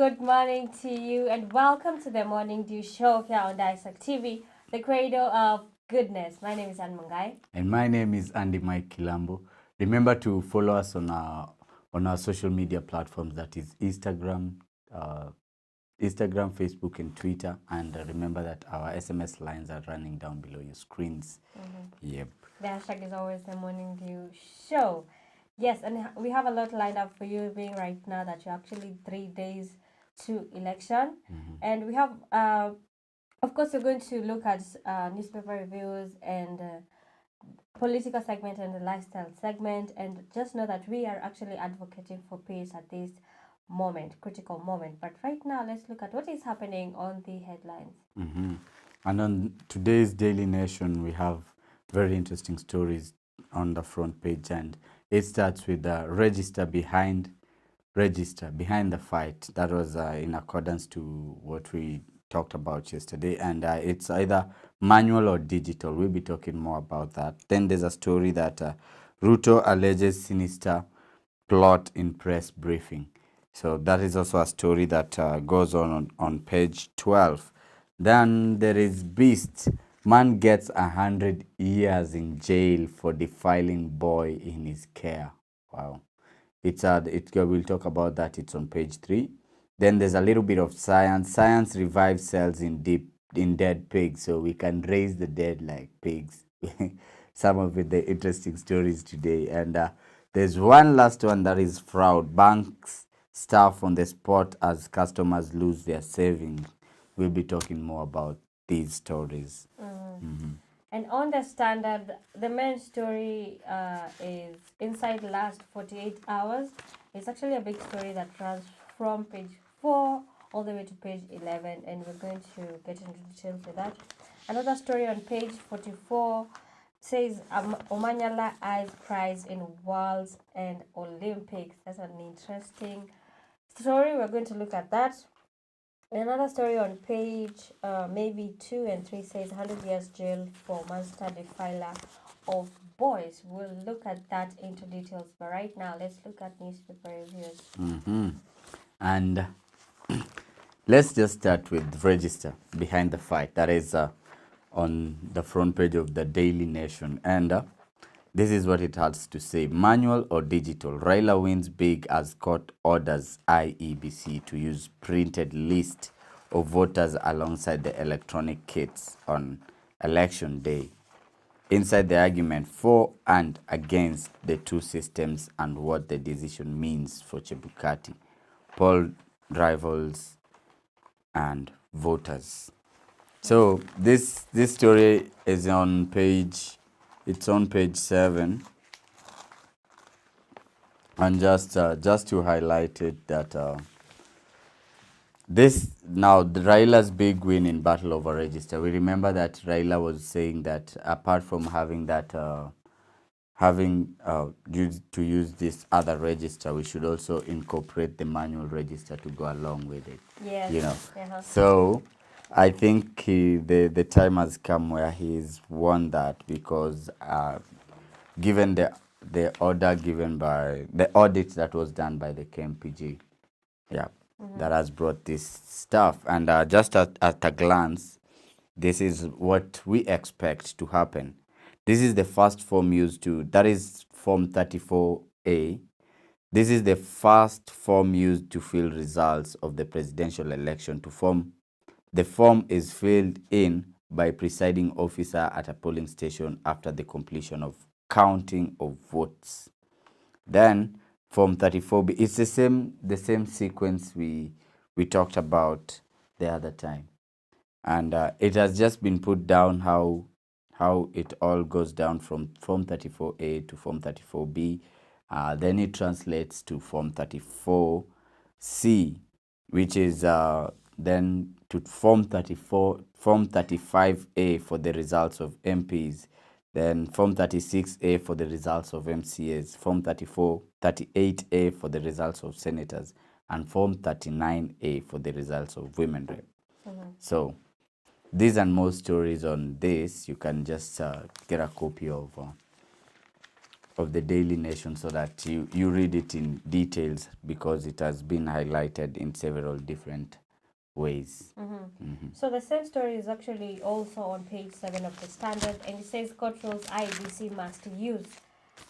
good morning to you, and welcome to the Morning Dew Show here on Dissect TV, the cradle of goodness. My name is Anne Mungai. And my name is Andy Mike Kilambo. Remember to follow us on our social media platforms, that is Instagram, Facebook, and Twitter. And remember that our SMS lines are running down below your screens. Yep. The hashtag is always the Morning Dew Show. Yes, and we have a lot lined up for you, being right now that you're actually 3 days to election. And we have, of course, we're going to look at newspaper reviews and political segment and the lifestyle segment. And just know that we are actually advocating for peace at this moment, critical moment. But right now, let's look at what is happening on the headlines. And on today's Daily Nation, we have very interesting stories on the front page, and it starts with the register behind the fight. That was in accordance to what we talked about yesterday, and it's either manual or digital. We'll be talking more about that. Then there's a story that Ruto alleges sinister plot in press briefing. So that is also a story that goes on page 12. Then there is Beast. Man gets 100 years in jail for defiling boy in his care. Wow. We'll talk about that. It's on page 3. Then there's a little bit of science. Science revives cells in dead pigs, so we can raise the dead like pigs. Some of the interesting stories today. And there's one last one that is fraud. Banks staff on the spot as customers lose their savings. We'll be talking more about these stories. And on the Standard, the main story is inside last 48 hours. It's actually a big story that runs from page 4 all the way to page 11, and we're going to get into details with that. Another story on page 44 says Omanyala eyes prize in Worlds and Olympics. That's an interesting story. We're going to look at that. Another story on page maybe 2 and 3 says 100 years jail for monster defiler of boys. We'll look at that into details, but right now let's look at newspaper reviews. And let's just start with register behind the fight. That is on the front page of the Daily Nation. And this is what it has to say. Manual or digital? Raila wins big as court orders IEBC to use printed list of voters alongside the electronic kits on election day. Inside the argument for and against the two systems and what the decision means for Chebukati, poll rivals and voters. So this story is on page 7, and just to highlight it, that this now the Raila's big win in battle over register. We remember that Raila was saying that apart from having that to use this other register, we should also incorporate the manual register to go along with it. Yes. So I think the time has come where he's won that, because given the order given by the audit that was done by the KMPG, that has brought this stuff. And just at a glance, this is what we expect to happen. This is the first form used to, that is Form 34A. This is the first form used to fill results of the presidential election. The form is filled in by presiding officer at a polling station after the completion of counting of votes. Then Form 34B, it's the same sequence we talked about the other time. And it has just been put down how it all goes down from Form 34A to Form 34B. Then it translates to Form 34C, which is then to Form 35A for the results of MPs, then Form 36A for the results of MCAs, Form 38A for the results of senators, and Form 39A for the results of women rep. So these and more stories on this, you can just get a copy of of the Daily Nation so that you read it in details, because it has been highlighted in several different ways. So the same story is actually also on page 7 of the Standard, and it says court rules IBC must use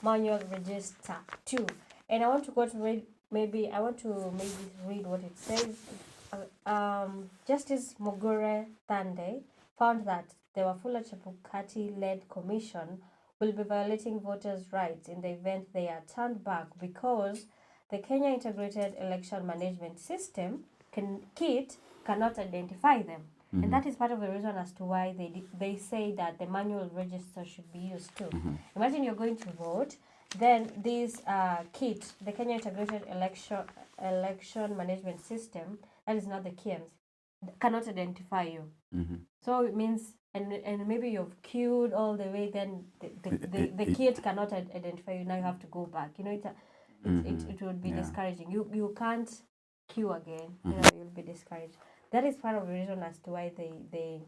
manual register too. And I want to go to read, maybe read what it says. Justice Mogure Thande found that the Wafula Chebukati-led commission will be violating voters' rights in the event they are turned back, because the Kenya Integrated Election Management System KIT cannot identify them. And that is part of the reason as to why they say that the manual register should be used too. Imagine you're going to vote, then this KIT, the Kenya Integrated Election Management System, that is not the KIEMS, cannot identify you. So it means, and maybe you've queued all the way, then the KIT cannot identify you. Now you have to go back. You know, it would be discouraging. You can't queue again. You know, you'll be discouraged. That is part of the reason as to why they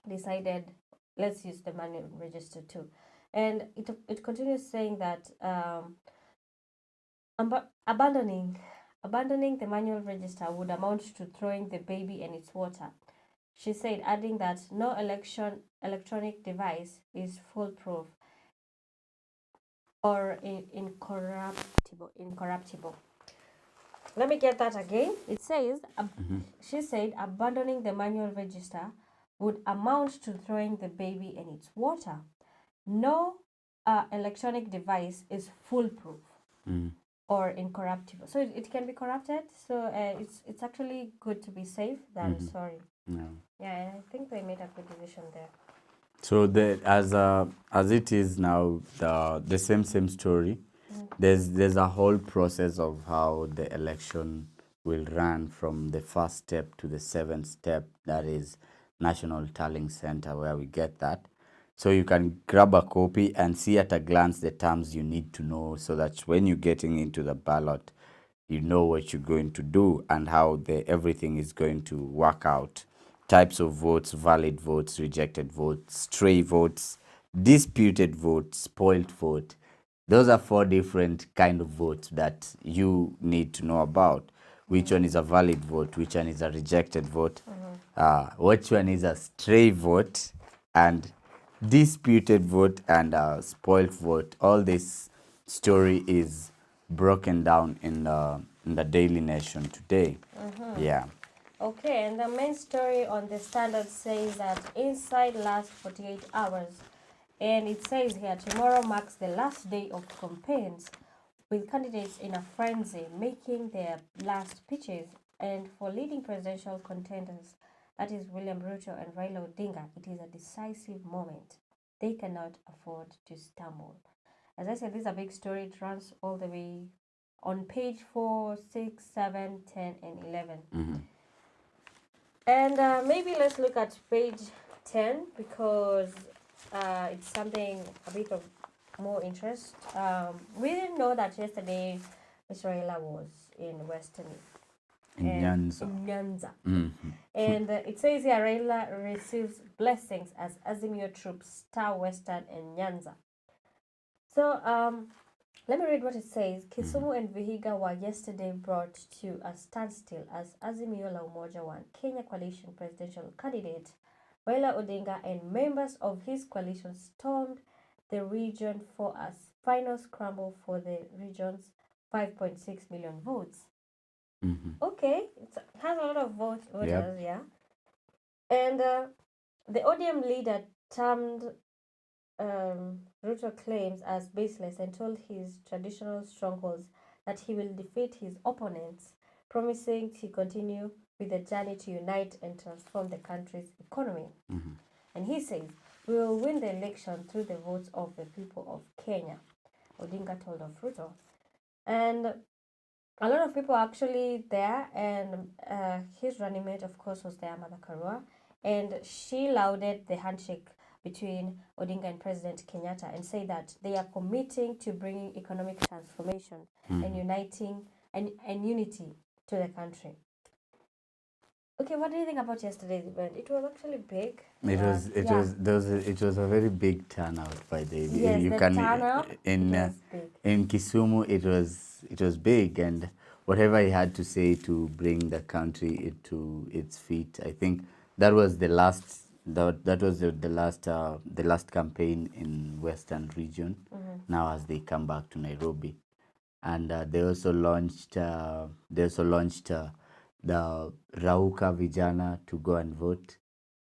decided, let's use the manual register too. And it continues saying that abandoning the manual register would amount to throwing the baby in its water. She said, adding that no electronic device is foolproof or incorruptible. Let me get that again. It says, she said, abandoning the manual register would amount to throwing the baby in its water. No electronic device is foolproof or incorruptible. So it can be corrupted. So it's actually good to be safe than sorry. Yeah, I think they made a good decision there. So as it is now, the same story. There's a whole process of how the election will run, from the first step to the seventh step, that is National Tallying Center, where we get that. So you can grab a copy and see at a glance the terms you need to know, so that when you're getting into the ballot, you know what you're going to do and how everything is going to work out. Types of votes: valid votes, rejected votes, stray votes, disputed votes, spoiled vote. Those are 4 different kind of votes that you need to know about. Which one is a valid vote, which one is a rejected vote, which one is a stray vote, and disputed vote, and spoiled vote. All this story is broken down in the Daily Nation today. Yeah. Okay, and the main story on the Standard says that inside last 48 hours, and it says here, tomorrow marks the last day of campaigns, with candidates in a frenzy making their last pitches. And for leading presidential contenders, that is William Ruto and Raila Odinga, it is a decisive moment. They cannot afford to stumble. As I said, this is a big story. It runs all the way on page 4, 6, 7, 10, and 11. And maybe let's look at page 10, because it's something a bit of more interest. We didn't know that yesterday Mr. Raila was in Western Nyanza. And it says here, Raila receives blessings as Azimio troops star Western and Nyanza. So let me read what it says. Kisumu and Vihiga were yesterday brought to a standstill as Azimio la Umoja One Kenya coalition presidential candidate Raila Odinga and members of his coalition stormed the region for a final scramble for the region's 5.6 million votes. Okay, it has a lot of voters, yeah. And the ODM leader termed Ruto claims as baseless and told his traditional strongholds that he will defeat his opponents, promising to continue with the journey to unite and transform the country's economy. And he says, we will win the election through the votes of the people of Kenya, Odinga told of Ruto. And a lot of people are actually there, and his running mate, of course, was there, Martha Karua, and she lauded the handshake between Odinga and President Kenyatta and say that they are committing to bringing economic transformation and uniting and unity to the country. Okay, what do you think about yesterday's event? It was actually big. It was a very big turnout by the Yes, you the can turnout, in it was big. in Kisumu it was big, and whatever he had to say to bring the country to its feet, I think that was the last that was the last campaign in Western region. Now as they come back to Nairobi, and they also launched the Rauka Vijana to go and vote.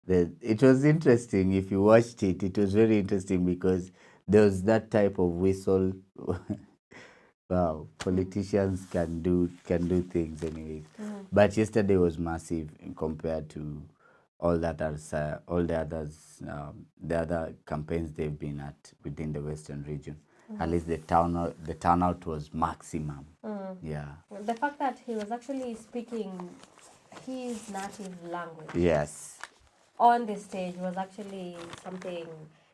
It was interesting. If you watched it, it was very interesting because there was that type of whistle. Wow, politicians can do things anyways. But yesterday was massive compared to all the other campaigns they've been at within the Western region. At least the turnout was maximum. Yeah. The fact that he was actually speaking his native language Yes. on the stage was actually something,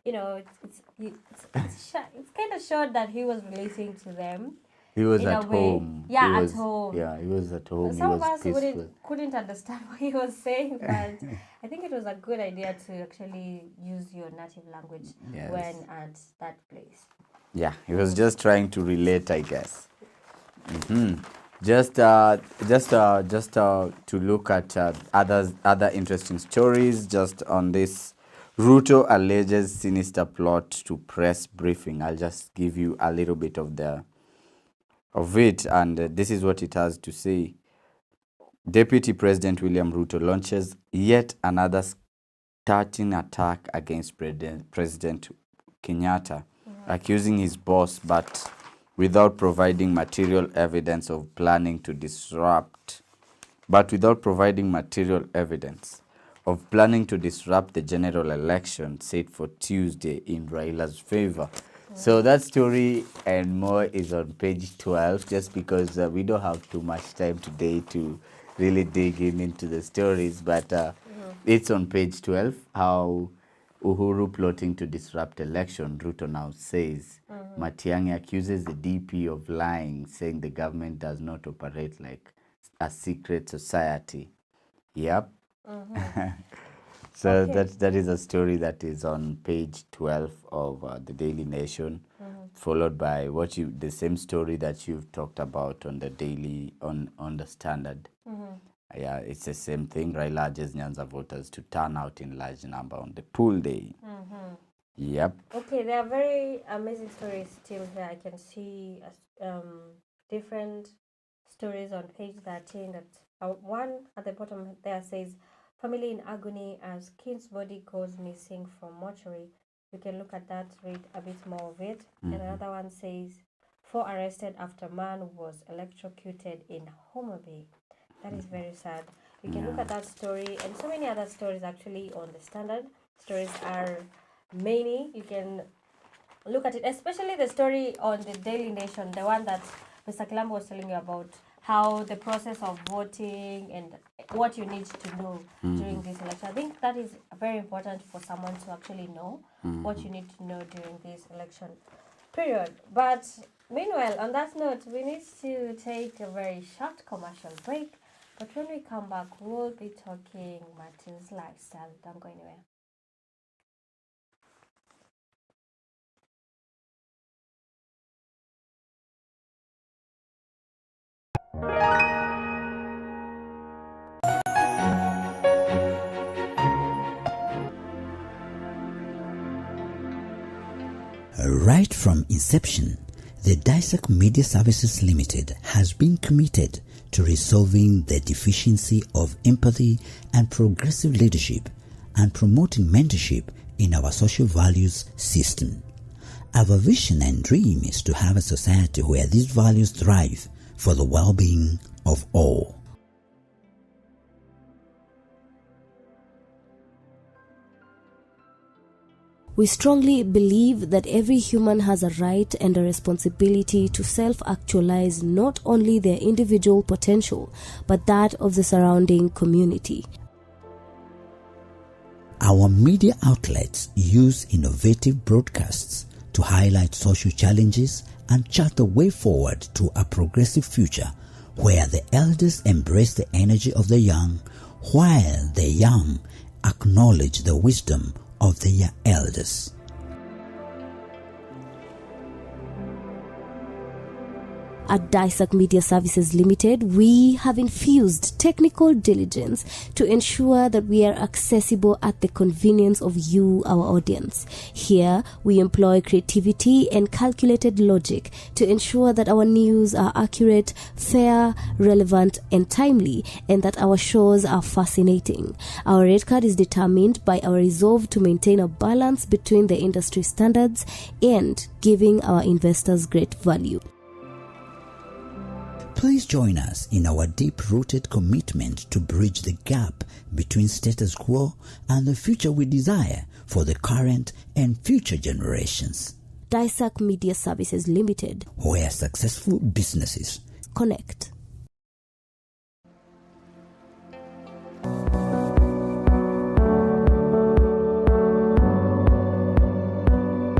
it's kind of showed that he was relating to them. He was in at a way. home. Yeah, He was, at home. Yeah, he was at home. Some He of was us peaceful. couldn't understand what he was saying, but I think it was a good idea to actually use your native language Yes. when at that place. Yeah, he was just trying to relate, I guess. Just to look at other interesting stories. Just on this, Ruto alleges sinister plot to press briefing. I'll just give you a little bit of it, and this is what it has to say. Deputy President William Ruto launches yet another starting attack against President Kenyatta, accusing his boss, but without providing material evidence of planning to disrupt the general election set for Tuesday in Raila's favor. So that story and more is on page 12, just because we don't have too much time today to really dig into the stories, but it's on page 12, how Uhuru plotting to disrupt election, Ruto now says. Matiang'i accuses the DP of lying, saying the government does not operate like a secret society. Yep. So Okay. that is a story that is on page 12 of the Daily Nation, followed by the same story that you've talked about on the Standard. Yeah, it's the same thing. Raila urges Nyanza voters to turn out in large number on the poll day. Yep. Okay, there are very amazing stories still here. I can see different stories on page 13. That one at the bottom there says, "Family in agony as kid's body goes missing from mortuary." You can look at that, read a bit more of it. And another one says, "4 arrested after man was electrocuted in Homa Bay." That is very sad. You can look at that story and so many other stories actually on the Standard. Stories are many. You can look at it, especially the story on the Daily Nation, the one that Mr. Kilambo was telling you about, how the process of voting and what you need to know during this election. I think that is very important for someone to actually know what you need to know during this election period. But meanwhile, on that note, we need to take a very short commercial break. But when we come back, we'll be talking Martin's lifestyle. Don't go anywhere. Right from inception, the Dysec Media Services Limited has been committed to resolving the deficiency of empathy and progressive leadership and promoting mentorship in our social values system. Our vision and dream is to have a society where these values thrive for the well-being of all. We strongly believe that every human has a right and a responsibility to self-actualize not only their individual potential, but that of the surrounding community. Our media outlets use innovative broadcasts to highlight social challenges and chart the way forward to a progressive future where the elders embrace the energy of the young, while the young acknowledge the wisdom of their elders. At Daisak Media Services Limited, we have infused technical diligence to ensure that we are accessible at the convenience of you, our audience. Here, we employ creativity and calculated logic to ensure that our news are accurate, fair, relevant, and timely, and that our shows are fascinating. Our rate card is determined by our resolve to maintain a balance between the industry standards and giving our investors great value. Please join us in our deep-rooted commitment to bridge the gap between status quo and the future we desire for the current and future generations. Daisak Media Services Limited, where successful businesses connect.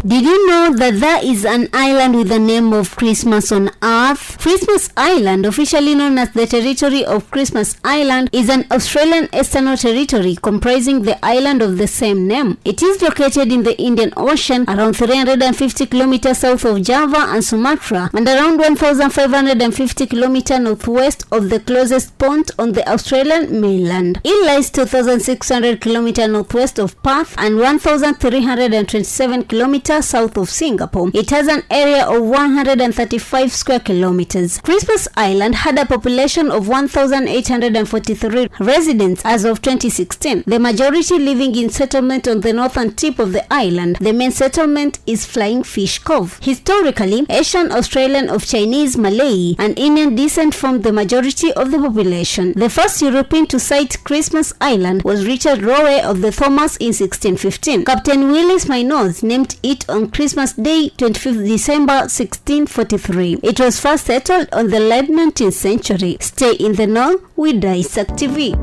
Did you know that there is an island with the name of Christmas on Earth? Christmas Island, officially known as the Territory of Christmas Island, is an Australian external territory comprising the island of the same name. It is located in the Indian Ocean, around 350 kilometers south of Java and Sumatra, and around 1,550 kilometers northwest of the closest point on the Australian mainland. It lies 2,600 kilometers northwest of Perth and 1,327 kilometers south of Singapore. It has an area of 135 square kilometers. Christmas Island had a population of 1,843 residents as of 2016, the majority living in settlement on the northern tip of the island. The main settlement is Flying Fish Cove. Historically, Asian, Australian, of Chinese, Malay, and Indian descent formed the majority of the population. The first European to sight Christmas Island was Richard Rowe of the Thomas in 1615. Captain Willis Munoz named it on Christmas Day, 25th December 1643. It was first settled on the late 19th century. Stay in the know with Daisak TV.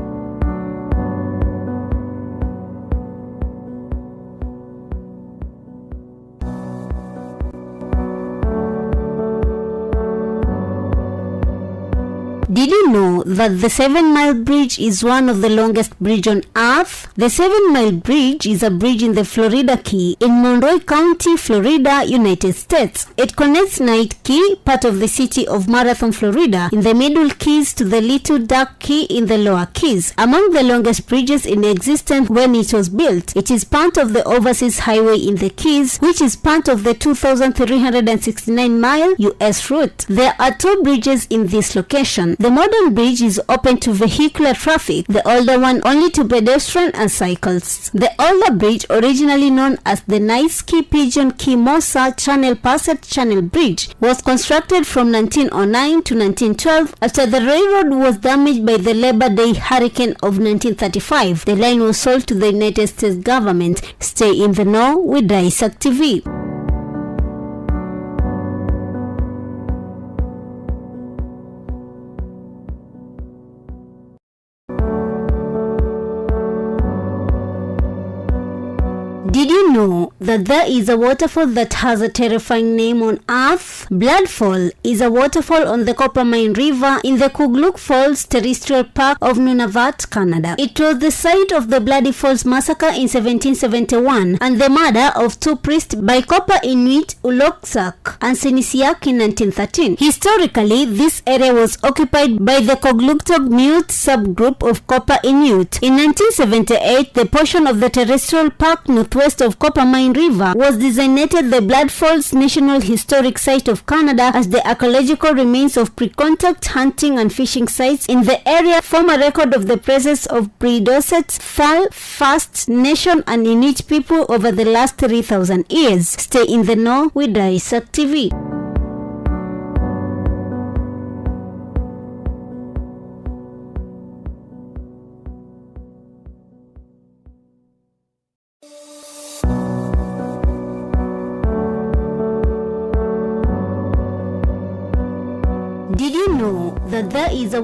Did you know that the 7 Mile Bridge is one of the longest bridges on Earth? The 7 Mile Bridge is a bridge in the Florida Key in Monroe County, Florida, United States. It connects Night Key, part of the city of Marathon, Florida, in the Middle Keys to the Little Duck Key in the Lower Keys. Among the longest bridges in existence when it was built, it is part of the Overseas Highway in the Keys, which is part of the 2,369-mile U.S. route. There are 2 bridges in this location. The modern bridge is open to vehicular traffic, the older one only to pedestrian and cyclists. The older bridge, originally known as the Nice Key Pigeon Key Mosa Channel Passage Channel Bridge, was constructed from 1909 to 1912 after the railroad was damaged by the Labor Day hurricane of 1935. The line was sold to the United States government. Stay in the know with Daisak TV. Did you know that there is a waterfall that has a terrifying name on Earth? Bloodfall is a waterfall on the Coppermine River in the Kugluk Falls Terrestrial Park of Nunavut, Canada. It was the site of the Bloody Falls Massacre in 1771 and the murder of 2 priests by Copper Inuit Uloksak and Sinisiak in 1913. Historically, this area was occupied by the Kogluktok Mute subgroup of Copper Inuit. In 1978, the portion of the terrestrial park northwest of Coppermine River was designated the Blood Falls National Historic Site of Canada as the archaeological remains of pre-contact hunting and fishing sites in the area form a record of the presence of Pre-Dorset, Thal, First Nation and Inuit people over the last 3,000 years. Stay in the know with Daisak TV. Did you know that there is a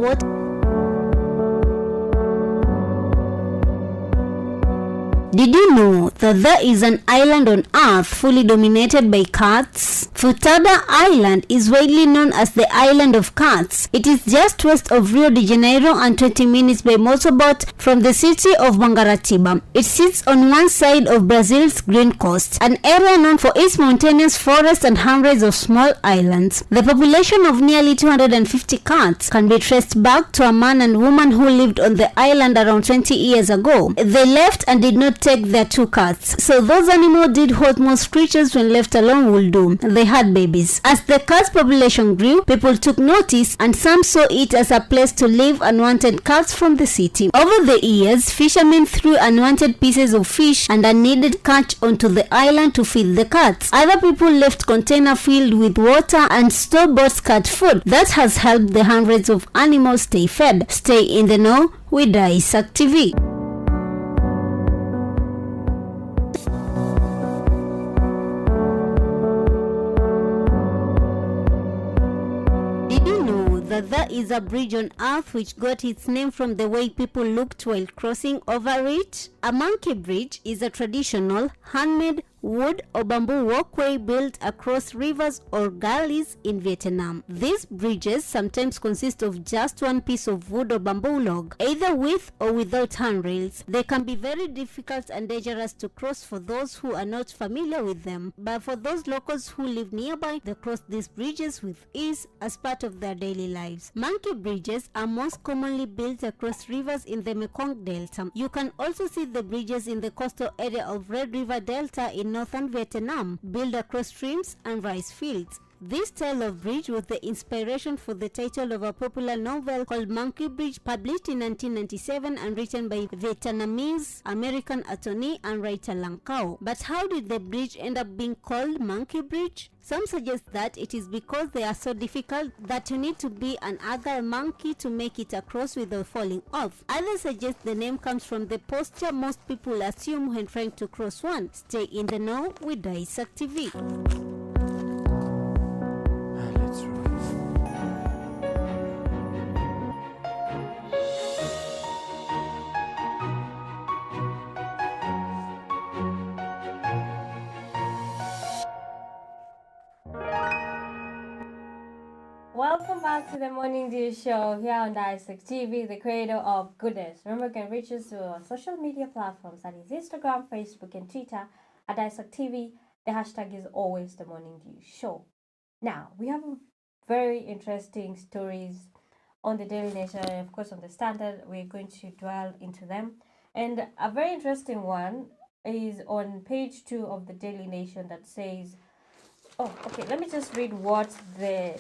Did you know that there is an island on Earth fully dominated by cats? Futada Island is widely known as the Island of Cats. It is just west of Rio de Janeiro and 20 minutes by motorboat from the city of Mangaratiba. It sits on one side of Brazil's Green Coast, an area known for its mountainous forests and hundreds of small islands. The population of nearly 250 cats can be traced back to a man and woman who lived on the island around 20 years ago. They left and did not take their 2 cats. So those animals did what most creatures when left alone will do. They had babies. As the cat's population grew, people took notice and some saw it as a place to live and wanted cats from the city. Over the years, fishermen threw unwanted pieces of fish and unneeded catch onto the island to feed the cats. Other people left container filled with water and store-bought cat food. That has helped the hundreds of animals stay fed. Stay in the know with Isaac TV. Did you know that there is a bridge on Earth which got its name from the way people looked while crossing over it? A monkey bridge is a traditional, handmade wood or bamboo walkway built across rivers or gullies in Vietnam. These bridges sometimes consist of just one piece of wood or bamboo log, either with or without handrails. They can be very difficult and dangerous to cross for those who are not familiar with them, but for those locals who live nearby, they cross these bridges with ease as part of their daily lives. Monkey bridges are most commonly built across rivers in the Mekong Delta. You can also see the bridges in the coastal area of Red River Delta in northern Vietnam, built across streams and rice fields. This style of bridge was the inspiration for the title of a popular novel called Monkey Bridge, published in 1997 and written by Vietnamese American attorney and writer Lang Cao. But how did the bridge end up being called Monkey Bridge? Some suggest that it is because they are so difficult that you need to be an agile monkey to make it across without falling off. Others suggest the name comes from the posture most people assume when trying to cross one. Stay in the know with Isaac TV. Let's roll. Welcome back to the Morning Dew Show here on Isaac TV, the creator of goodness. Remember, you can reach us through our social media platforms, that is Instagram, Facebook, and Twitter at Isaac TV. The hashtag is always the Morning Dew Show. Now, we have very interesting stories on the Daily Nation and, of course, on the Standard. We're going to dwell into them. And a very interesting one is on page 2 of the Daily Nation that says, let me just read what the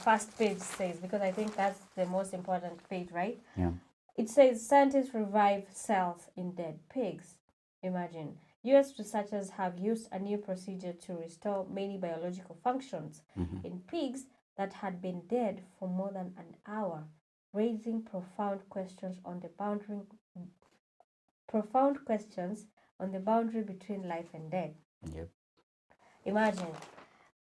first page says, because I think that's the most important page, right? Yeah. It says scientists revive cells in dead pigs. Imagine. US researchers have used a new procedure to restore many biological functions in pigs that had been dead for more than an hour, raising profound questions on the boundary between life and death. Yep. Imagine.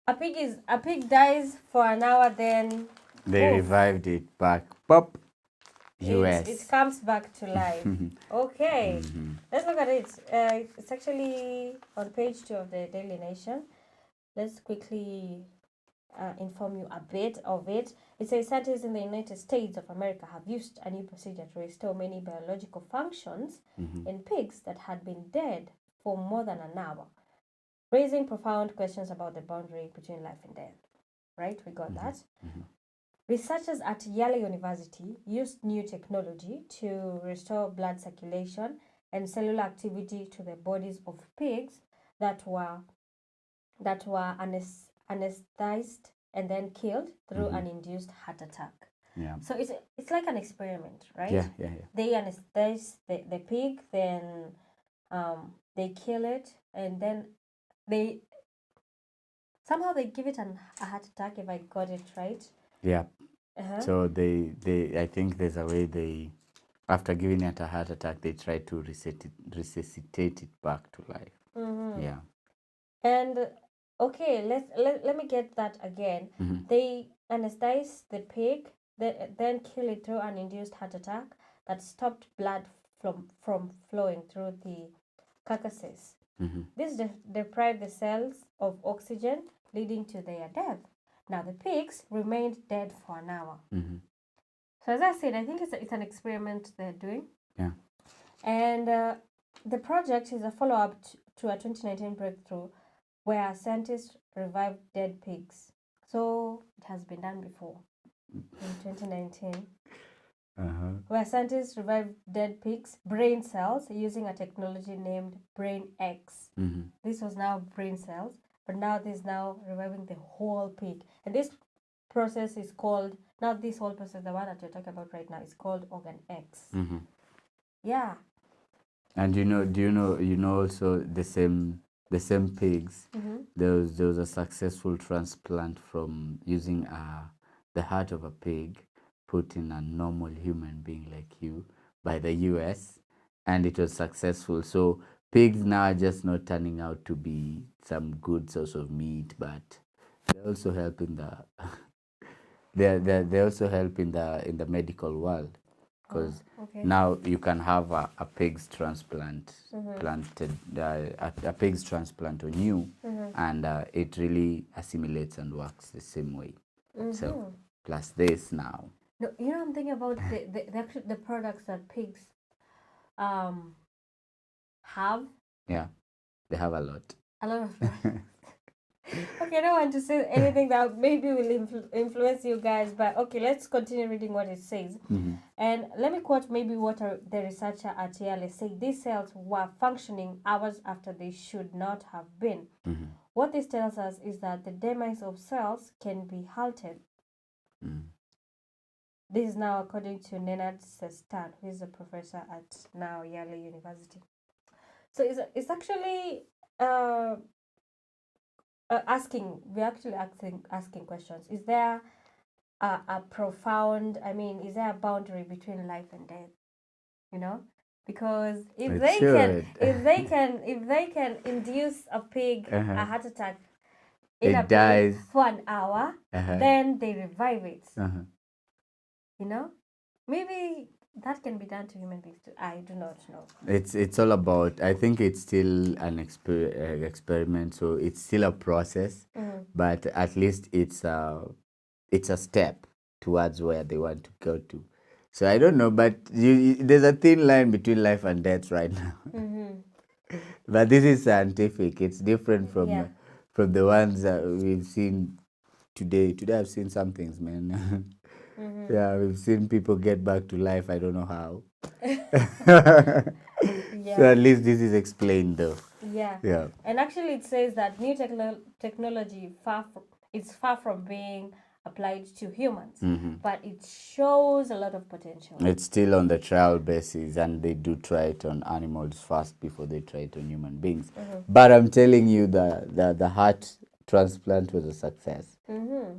A pig dies for an hour, then They revived it back. Pop. US. It comes back to life. Okay, let's look at it. It's actually on page 2 of the Daily Nation. Let's quickly inform you a bit of it. It says scientists in the United States of America have used a new procedure to restore many biological functions in pigs that had been dead for more than an hour, raising profound questions about the boundary between life and death. Right, we got that. Researchers at Yale University used new technology to restore blood circulation and cellular activity to the bodies of pigs that were anesthetized and then killed through an induced heart attack. Yeah. So it's like an experiment, right? Yeah. They anesthetize the pig, then they kill it, and then they give it a heart attack, if I got it right. Yeah. So they I think there's a way they, after giving it a heart attack, they try to resuscitate it back to life. Yeah. And okay, let me get that again. They anesthetize the pig, then kill it through an induced heart attack that stopped blood from flowing through the carcasses. Mm-hmm. This deprived the cells of oxygen, leading to their death. Now, the pigs remained dead for an hour. Mm-hmm. So, as I said, I think it's an experiment they're doing. Yeah. And the project is a follow-up to a 2019 breakthrough where scientists revived dead pigs. So, it has been done before in 2019. Uh-huh. Where scientists revived dead pigs' brain cells using a technology named Brain X. Mm-hmm. This was now brain cells, but now this is now reviving the whole pig. And this process is called, not this whole process, the one that you're talking about right now, is called Organ X. Mm-hmm. Yeah. And do you know also the same pigs? Mm-hmm. There was a successful transplant from using the heart of a pig put in a normal human being like you by the US, and it was successful. So pigs now are just not turning out to be some good source of meat, but they also help in the they also help in the medical world, because Okay. now you can have a pig's transplant Mm-hmm. planted a pig's transplant on you, Mm-hmm. and it really assimilates and works the same way. Mm-hmm. So plus this now. No, you know, I'm thinking about the products that pigs have. Yeah, they have a lot. A lot of products. Okay, I don't want to say anything that maybe will influence you guys, but okay, let's continue reading what it says. Mm-hmm. And let me quote maybe what the researcher at Yale said. These cells were functioning hours after they should not have been. Mm-hmm. What this tells us is that the demise of cells can be halted. Mm. This is now according to Nenad Sestan, who is a professor at now Yale University. So it's actually asking questions. Is there a profound, is there a boundary between life and death? You know? Because if they can induce a pig a heart attack in a pig dies for an hour, then they revive it. You know? Maybe that can be done to human beings too. I do not know. It's all about, I think it's still an experiment, so it's still a process, but at least it's a step towards where they want to go to. So I don't know, but there's a thin line between life and death right now. Mm-hmm. But this is scientific. It's different from the ones that we've seen today. Today I've seen some things, man. Mm-hmm. Yeah, we've seen people get back to life. I don't know how. Yeah. So at least this is explained, though. Yeah. Yeah. And actually, it says that new technology is far from being applied to humans, but it shows a lot of potential. It's still on the trial basis, and they do try it on animals first before they try it on human beings. But I'm telling you, the heart transplant was a success.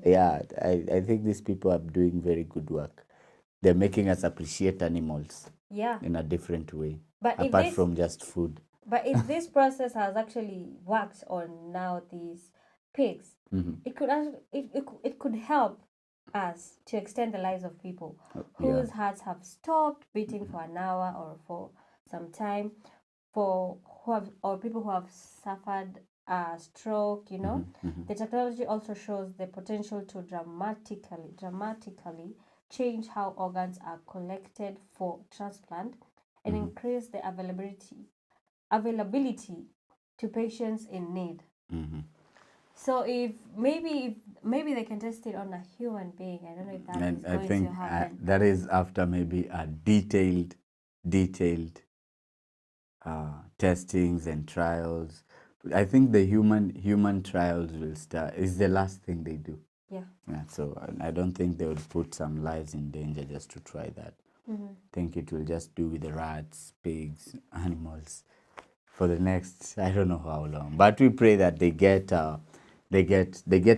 Yeah, I think these people are doing very good work. They're making us appreciate animals in a different way, but apart from just food. But if this process has actually worked on now these pigs, it could help us to extend the lives of people whose hearts have stopped beating for an hour or for some time, or people who have suffered a stroke. You know, the technology also shows the potential to dramatically change how organs are collected for transplant and increase the availability to patients in need. So if maybe they can test it on a human being. I don't know if that is going to happen. That is after maybe a detailed testings and trials. I think the human trials will start. Is the last thing they do. Yeah. So I don't think they would put some lives in danger just to try that. I think it will just do with the rats, pigs, animals for the next, I don't know how long. But we pray that they get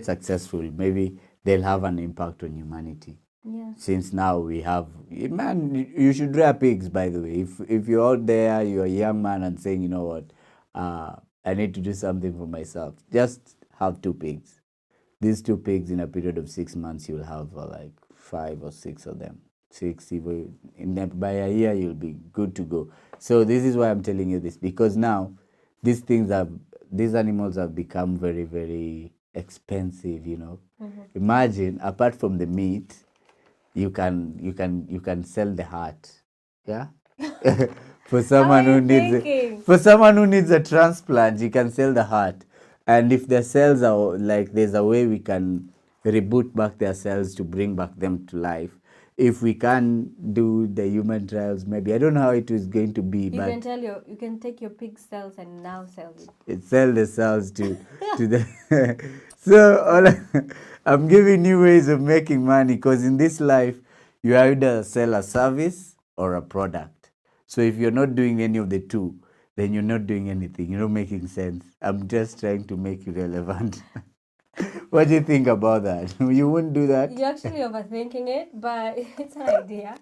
successful. Maybe they'll have an impact on humanity. Yeah. Since now we have, man, you should rear pigs, by the way. If you're out there, you're a young man and saying, you know what, I need to do something for myself, just have 2 pigs. These 2 pigs, in a period of 6 months, you'll have like 5 or 6 of them. 6, by a year, you'll be good to go. So this is why I'm telling you this, because now these animals have become very, very expensive, you know. Imagine, apart from the meat, you can sell the heart. Yeah. For someone How are who you needs thinking? for someone who needs a transplant, you can sell the heart. And if their cells are like, there's a way we can reboot back their cells to bring back them to life. If we can do the human trials, maybe I don't know how it is going to be, You but you can take your pig cells and now sell it. sell the cells to the so I'm giving you ways of making money, because in this life you either sell a service or a product. So if you're not doing any of the two, then you're not doing anything. You're not making sense. I'm just trying to make you relevant. What do you think about that? You wouldn't do that? You're actually overthinking it, but it's an idea.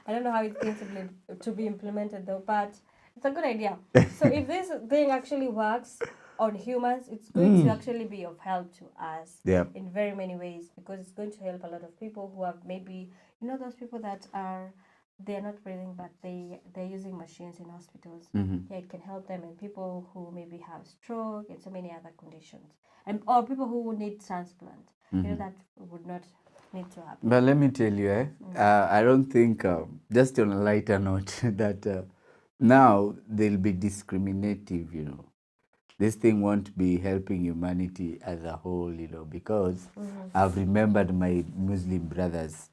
I don't know how it's going to be implemented though, but it's a good idea. So if this thing actually works on humans, it's going to actually be of help to us Yep. in very many ways, because it's going to help a lot of people who have maybe, those people that they're not breathing, but they're using machines in hospitals. Yeah, it can help them, and people who maybe have stroke and so many other conditions, or people who would need transplant. That would not need to happen. But let me tell you, I don't think, just on a lighter note, that now they'll be discriminative, you know. This thing won't be helping humanity as a whole, you know, because I've remembered my Muslim brothers.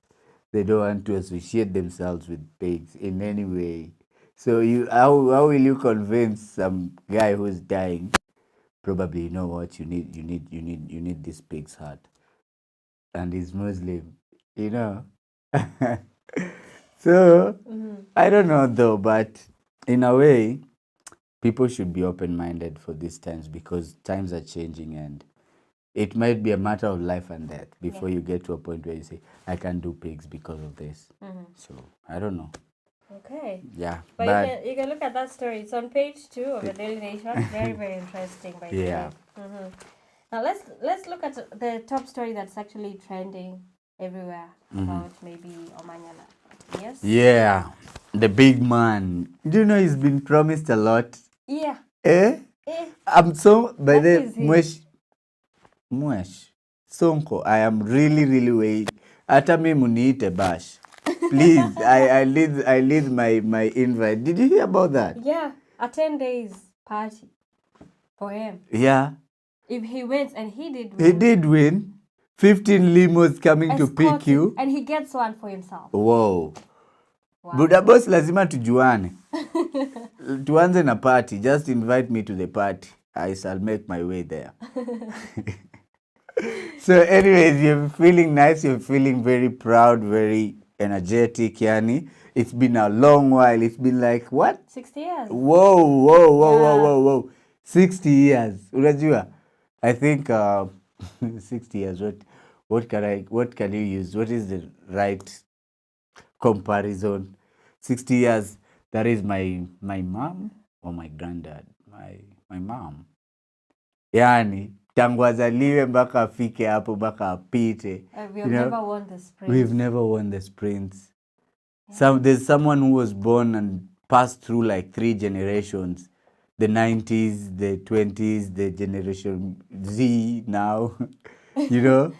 They don't want to associate themselves with pigs in any way. So how will you convince some guy who's dying? Probably, you know what, you need this pig's heart, and he's Muslim, you know. So I don't know though, but in a way, people should be open-minded for these times, because times are changing, and it might be a matter of life and death before you get to a point where you say, I can't do pigs because of this. So I don't know. Okay. Yeah, But you can look at that story. It's on page 2 of the Daily Nation. Very, very interesting, by the Yeah. way. Now let's look at the top story that's actually trending everywhere about maybe Omanyala. Yes. yeah, the big man. Do you know he's been promised a lot? Yeah. Eh? Eh. I'm so by What the is he? Mwesh Sonko. I am really, really waiting. Hata mi muniite Bash. Please, I lead my invite. Did you hear about that? Yeah. A 10 days party for him. Yeah. If he wins, and he did He win. did win. 15 limos coming to pick escorted, you. and he gets one for himself. Wow. Wow. Buda boss, lazima tujuane. Tuanze na party. Just invite me to the party. I shall make my way there. So anyways, you're feeling nice. You're feeling very proud, very energetic, yani. It's been a long while. It's been like, what? 60 years. Whoa. 60 years. Unajua? I think 60 years. What can you use? What is the right comparison? 60 years. That is my mom or my granddad. My mom. Yani tangu azaliwe mpaka afike hapo mpaka apite. We have never won the sprint. We've never won the sprints. There's someone who was born and passed through like 3 generations. The 90s, the 20s, the generation Z now. You know?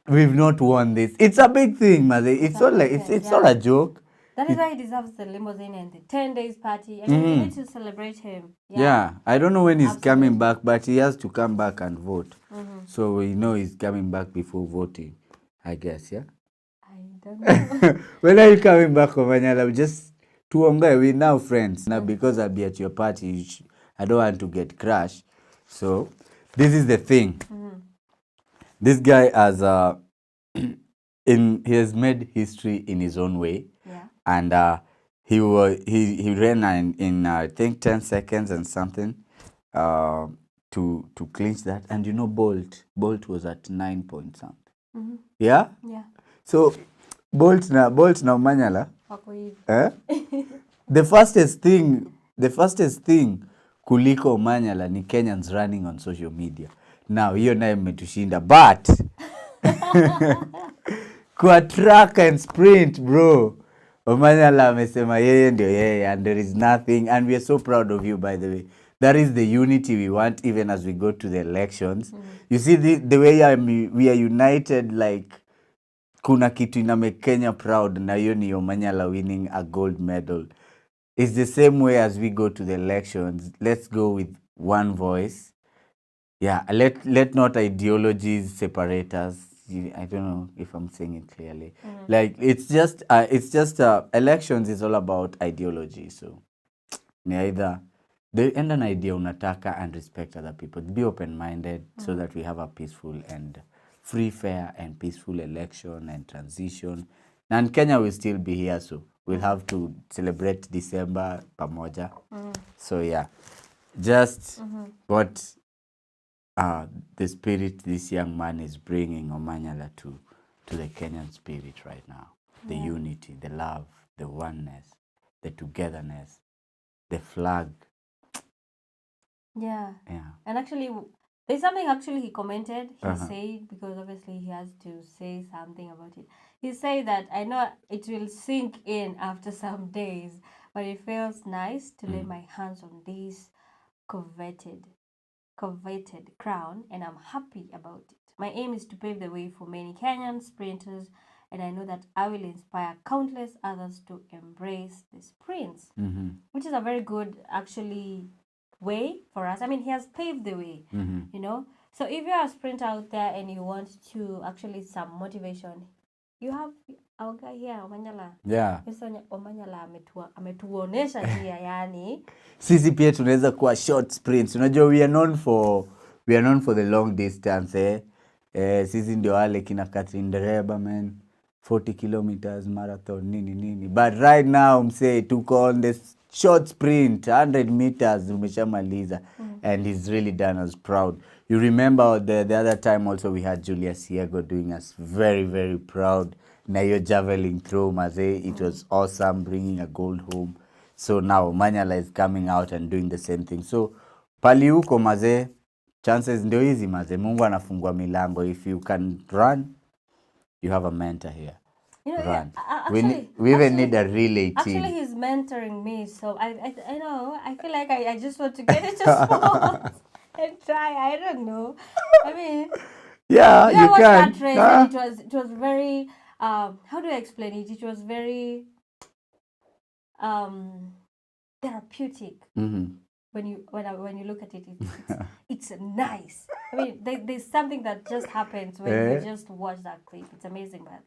We've not won this. It's a big thing, Maze. It's not like it's not a joke. That is why he deserves the limousine and the 10 days party. I mean, we need to celebrate him. Yeah. I don't know when he's coming back, but he has to come back and vote. So we know he's coming back before voting, I guess, yeah? I don't know. When are you coming back, Omanyala? Just tuongee, we're now friends. Now, because I'll be at your party, I don't want to get crushed. So, this is the thing. This guy has he has made history in his own way. Yeah. And he ran in I think 10 seconds and something to clinch that. And you know Bolt was at 9 point something. Yeah? Yeah. So Bolt na Omanyala, Wako hivi. the fastest thing kuliko Omanyala ni Kenyans running on social media. Now hiyo naye mmetushinda, but kwa track and sprint, bro, Omanyala amesema yeye ndio yeye, and there is nothing, and we are so proud of you, by the way. That is the unity we want, even as we go to the elections. You see the way we are united, like kuna kitu ina make Kenya proud, na hiyo ni Omanyala winning a gold medal. It's the same way as we go to the elections. Let's go with one voice. Yeah, let not ideologies separate us. I don't know if I'm saying it clearly. Like it's just elections is all about ideology. So ni either the end an idea unataka and respect other people. Be open-minded so that we have a peaceful and free, fair and peaceful election and transition. And Kenya will still be here, so we'll have to celebrate December pamoja. So yeah, just what the spirit this young man is bringing Omanyala to the Kenyan spirit right now. The unity, the love, the oneness, the togetherness, the flag. Yeah. Yeah. And actually, there's something actually he commented. He said, because obviously he has to say something about it. He said that, I know it will sink in after some days, but it feels nice to lay my hands on this coveted crown, and I'm happy about it. My aim is to pave the way for many Kenyan sprinters, and I know that I will inspire countless others to embrace the sprints, which is a very good, actually, way for us. I mean, he has paved the way, you know. So if you're a sprinter out there and you want to actually some motivation, you have our guy here, Omanyala. Yeah. Omanyala ametuonesha njia, yani. Sisi pia tunaweza kuwa short sprints. Unajua we are known for the long distance sisi ndio wale kina Catherine Dereba, man, 40 kilometers marathon nini. But right now msee tuko on the short sprint 100 meters umeshamaliza, and he's really done us proud. You remember the other time also we had Julius Siego doing us very, very proud. Na hiyo javelin throw mazee, it was awesome, bringing a gold home. So now Omanyala is coming out and doing the same thing. So pali huko mazee, chances ndio hizi mazee, Mungu anafungua milango. If you can run, you have a mentor here. You know, run. Actually, we even need a relay team. Actually, he's mentoring me, so I know. I feel like I just want to get into sports and try. I don't know. I mean, yeah, you watched can. That race, and it was very. How do I explain it? It was very therapeutic. When you look at it, it's nice. I mean, there's something that just happens when you just watch that clip. It's amazing, but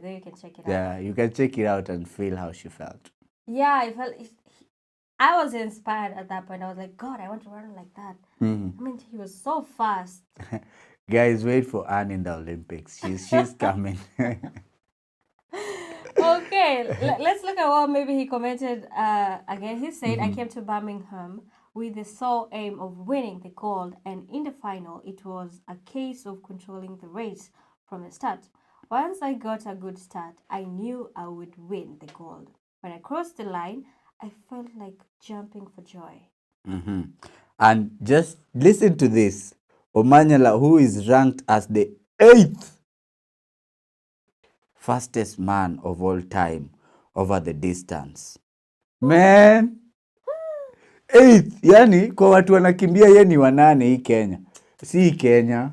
then you can check it out. Yeah, you can check it out and feel how she felt. Yeah, I felt. I was inspired at that point. I was like, God, I want to run like that. I mean, he was so fast. Guys, wait for Anne in the Olympics. She's coming. Okay, let's look at what maybe he commented again. He said, I came to Birmingham with the sole aim of winning the gold, and in the final, it was a case of controlling the race from the start. Once I got a good start, I knew I would win the gold. When I crossed the line, I felt like jumping for joy. And just listen to this. Omanyala, who is ranked as the 8th fastest man of all time over the distance. Man, 8th. Yani, kwa watu wanakimbia yeye ni wanane hii Kenya. Si Kenya.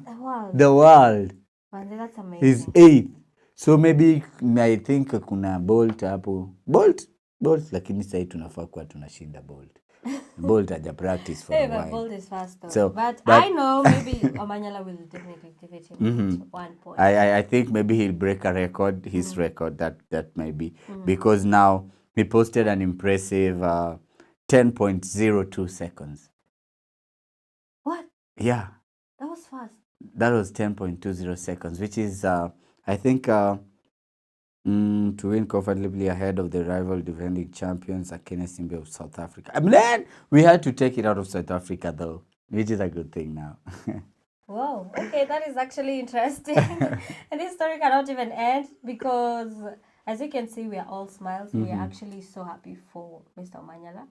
The world. Man, that's amazing. He's 8th. So maybe I think kuna Bolt hapo. Bolt, lakini sasa tunafaa kuwa tunashinda Bolt. Bolt haja practice for a while. But Bolt is fast though. So, but I know maybe Omanyala will definitely defeat him at one point. I think maybe he'll break a record, his record, that may be. Because now he posted an impressive 10.02 seconds. What? Yeah. That was fast. That was 10.20 seconds, which is, I think, to win comfortably ahead of the rival defending champions, Akene Simbe of South Africa. I mean, then we had to take it out of South Africa, though, which is a good thing now. Wow. Okay, that is actually interesting. And this story cannot even end because, as you can see, we are all smiles. We are actually so happy for Mr. Omanyala.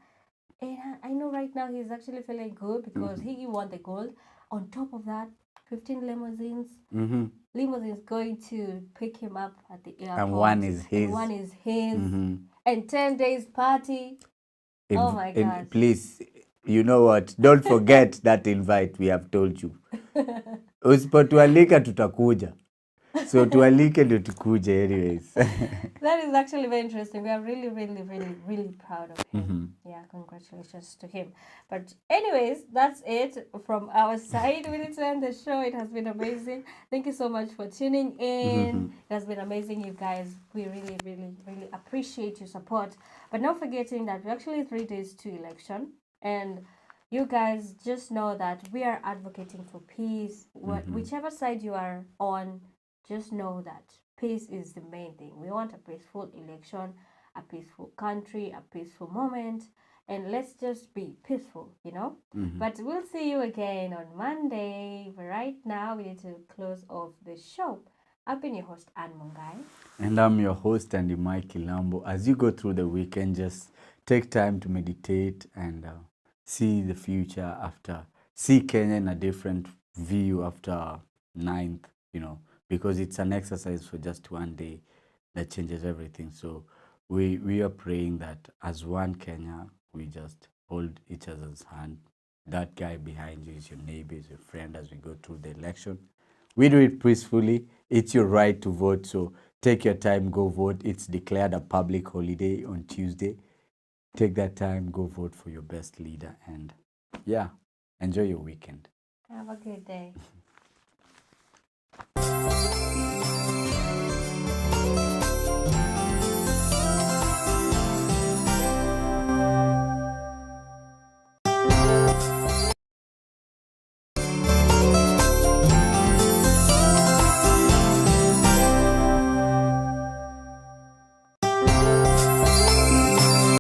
And I know right now he's actually feeling good because he won the gold. On top of that, 15 limousines. Limousines going to pick him up at the airport. And one is his. And one is his. and 10 days party. Oh my gosh. Please, you know what? Don't forget that invite we have told you. Usipotualika tutakuja. So tualike ndio tukuje anyways. That is actually very interesting. We are really, really, really, really proud of him. Yeah, congratulations to him. But anyways, that's it from our side. We need to end the show. It has been amazing. Thank you so much for tuning in. It has been amazing, you guys. We really, really, really appreciate your support. But not forgetting that we're actually 3 days to election. And you guys just know that we are advocating for peace. Whichever side you are on, just know that peace is the main thing. We want a peaceful election, a peaceful country, a peaceful moment, and let's just be peaceful, you know? But we'll see you again on Monday. But right now, we need to close off the show. I've been your host, Anne Mungai. And I'm your host, Andy Mike Kilambo. As you go through the weekend, just take time to meditate and see the future after, see Kenya in a different view after 9th, you know, because it's an exercise for just one day that changes everything. So we are praying that as one Kenya, we just hold each other's hand. That guy behind you is your neighbor, is your friend as we go through the election. We do it peacefully. It's your right to vote. So take your time, go vote. It's declared a public holiday on Tuesday. Take that time, go vote for your best leader. And yeah, enjoy your weekend. Have a good day.